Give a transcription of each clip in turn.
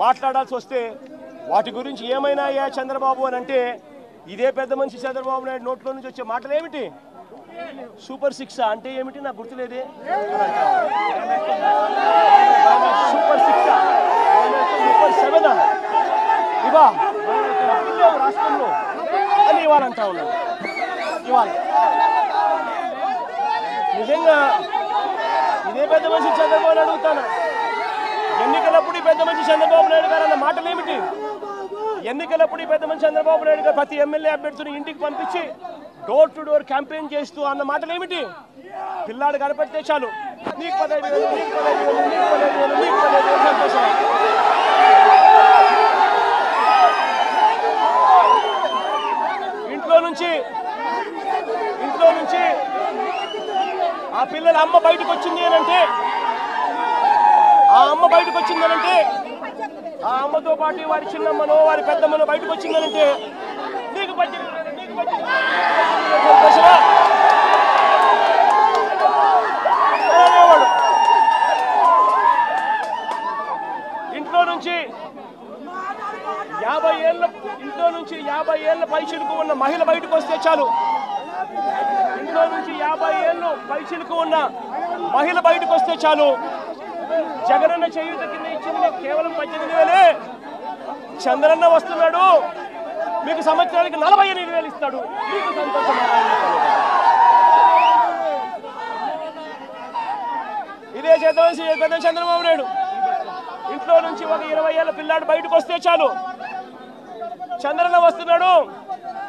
మాట్లాడాల్సి వస్తే వాటి గురించి ఏమైనా అయ్యా చంద్రబాబు అని అంటే ఇదే పెద్ద మనిషి చంద్రబాబు నాయుడు నోట్లో నుంచి వచ్చే మాటలు ఏమిటి? సూపర్ 6 అంటే ఏమిటి నాకు గుర్తులేదే. సూపర్ 6 సూపర్ 7 ఇవా రాష్ట్రంలో అని ఇవ్వాలంటా ఉన్నాడు. ఇవాళ నిజంగా ఇదే పెద్ద మనిషి చంద్రబాబు నాయుడు అడుగుతాను, ఎన్నికలప్పుడు ఈ పెద్ద మనిషి చంద్రబాబు నాయుడు గారు అన్న మాటలు ఏమిటి? ఎన్నికలప్పుడు ఈ పెద్ద మనిషి చంద్రబాబు నాయుడు గారు ప్రతి ఎమ్మెల్యే అభ్యర్థిని ఇంటికి పంపించి డోర్ టు డోర్ క్యాంపెయిన్ చేస్తూ అన్న మాటలు ఏమిటి? పిల్లాడు కనపడితే చాలు నీకు 15,000, నీకు 15,000, నీకు 15,000, నీకు 15,000 సంతోషం. ఇంట్లో నుంచి ఆ పిల్లల అమ్మ బయటకు వచ్చింది అనంటే, ఆ అమ్మ బయటకు వచ్చిందనంటే, ఆ అమ్మతో పాటు వారి చిన్నమ్మనో వారి పెద్దమ్మనో బయటకు వచ్చిందనంటే నీకు 18,000, నీకు 18,000 సంతోషమా? ఇంట్లో నుంచి 50 ఏళ్ళ పైచిలుకు ఉన్న మహిళ బయటకు వస్తే చాలు, ఇంట్లో నుంచి 50 ఏళ్ళు పైచిలుకు ఉన్న మహిళ బయటకు వస్తే చాలు, జగనన్న చేయూత కింద ఇచ్చింది కేవలం 18,000. చంద్రన్న వస్తున్నాడు, మీకు సంవత్సరానికి 48,000 ఇస్తాడు, మీకు సంతోషం. ఇదే చేద్దాం చంద్రబాబు నాయుడు. ఇంట్లో నుంచి ఒక 20 ఏళ్ళ పిల్లాడు బయటకు వస్తే చాలు, చంద్రన్న వస్తున్నాడు,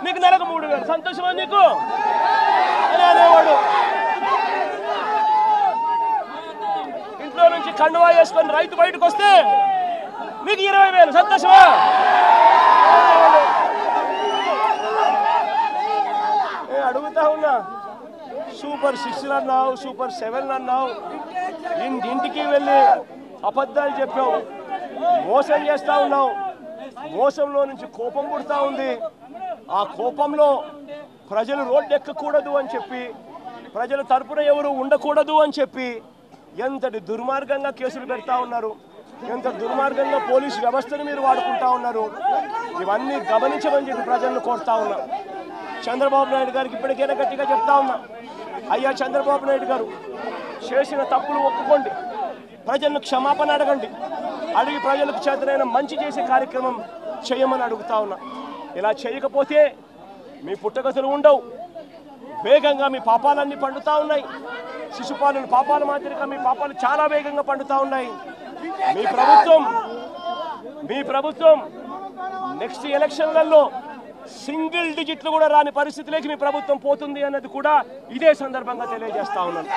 నీకు నెలకు 3,000 సంతోషమా నీకు అని అనేవాడు. ఇంట్లో నుంచి కండువా వేసుకొని రైతు బయటకు వస్తే మీకు 20,000 సంతోషమా? అడుగుతా ఉన్నా, సూపర్ 6 అన్నావు, సూపర్ 7 అన్నావు, ఇంటింటికి వెళ్ళి అబద్ధాలు చెప్పావు, మోసం చేస్తా ఉన్నావు. మోసంలో నుంచి కోపం పుడతా ఉంది. ఆ కోపంలో ప్రజలు రోడ్డు ఎక్కకూడదు అని చెప్పి, ప్రజల తరపున ఎవరు ఉండకూడదు అని చెప్పి ఎంతటి దుర్మార్గంగా కేసులు పెడతా ఉన్నారు, ఎంత దుర్మార్గంగా పోలీసు వ్యవస్థను మీరు వాడుకుంటా ఉన్నారు. ఇవన్నీ గమనించమని చెప్పి ప్రజలను కోరుతా ఉన్నా. చంద్రబాబు నాయుడు గారికి ఇప్పటికైనా గట్టిగా చెప్తా ఉన్నా, అయ్యా చంద్రబాబు నాయుడు గారు చేసిన తప్పులు ఒప్పుకోండి, ప్రజలను క్షమాపణ అడగండి, అడిగి ప్రజలకు చేతనైన మంచి చేసే కార్యక్రమం చేయమని అడుగుతా ఉన్నా. ఇలా చేయకపోతే మీ పుట్టగతులు ఉండవు, వేగంగా మీ పాపాలన్నీ పండుతూ ఉన్నాయి. శిశుపాలను పాపాల మాదిరిగా మీ పాపాలు చాలా వేగంగా పండుతూ ఉన్నాయి. మీ ప్రభుత్వం నెక్స్ట్ ఎలక్షన్లలో సింగిల్ డిజిట్లు కూడా రాని పరిస్థితిలోకి మీ ప్రభుత్వం పోతుంది అన్నది కూడా ఇదే సందర్భంగా తెలియజేస్తా ఉన్నాను.